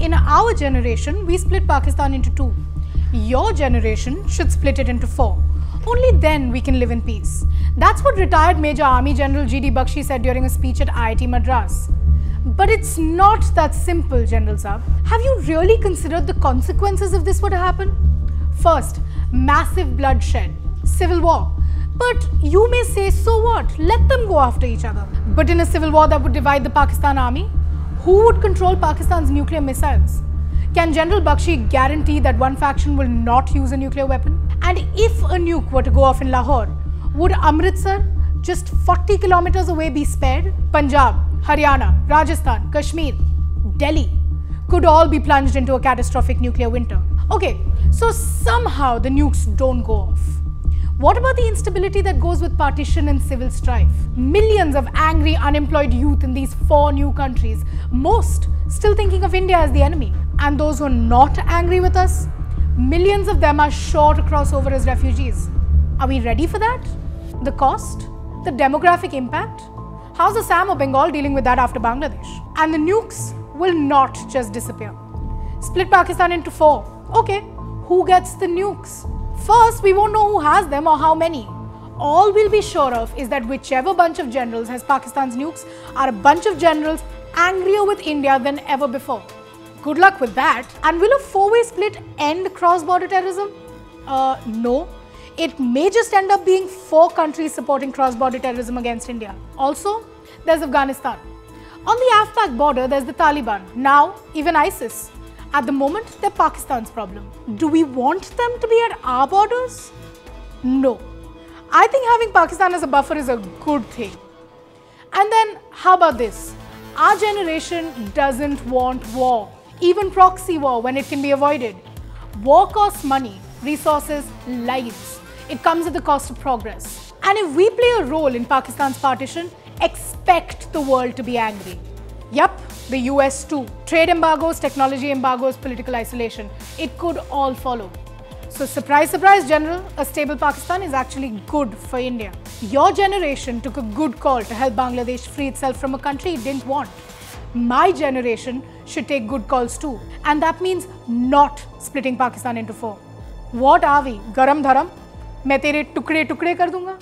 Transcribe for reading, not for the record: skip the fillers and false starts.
In our generation, we split Pakistan into two. Your generation should split it into four. Only then we can live in peace. That's what retired Major Army General G.D. Bakshi said during a speech at IIT Madras. But it's not that simple, General Saab. Have you really considered the consequences if this were to happen? First, massive bloodshed, civil war. But you may say, so what? Let them go after each other. But in a civil war that would divide the Pakistan army, who would control Pakistan's nuclear missiles? Can General Bakshi guarantee that one faction will not use a nuclear weapon? And if a nuke were to go off in Lahore, would Amritsar, just 40 kilometers away, be spared? Punjab, Haryana, Rajasthan, Kashmir, Delhi could all be plunged into a catastrophic nuclear winter. Okay, so somehow the nukes don't go off. What about the instability that goes with partition and civil strife? Millions of angry, unemployed youth in these 4 new countries, most still thinking of India as the enemy. And those who are not angry with us, millions of them are sure to cross over as refugees. Are we ready for that? The cost? The demographic impact? How's Assam or Bengal dealing with that after Bangladesh? And the nukes will not just disappear. Split Pakistan into 4. Okay, who gets the nukes? First, we won't know who has them or how many. All we'll be sure of is that whichever bunch of generals has Pakistan's nukes are a bunch of generals angrier with India than ever before. Good luck with that. And will a 4-way split end cross-border terrorism? No. It may just end up being 4 countries supporting cross-border terrorism against India. Also, there's Afghanistan. On the Afghan border, there's the Taliban. Now, even ISIS. At the moment, they're Pakistan's problem. Do we want them to be at our borders? No. I think having Pakistan as a buffer is a good thing. And then, how about this? Our generation doesn't want war, even proxy war when it can be avoided. War costs money, resources, lives. It comes at the cost of progress. And if we play a role in Pakistan's partition, expect the world to be angry. Yup, the US too. Trade embargoes, technology embargoes, political isolation. It could all follow. So surprise, surprise, General, a stable Pakistan is actually good for India. Your generation took a good call to help Bangladesh free itself from a country it didn't want. My generation should take good calls too. And that means not splitting Pakistan into 4. What are we? Garam dharam? मैं तेरे टुकड़े टुकड़े कर दूंगा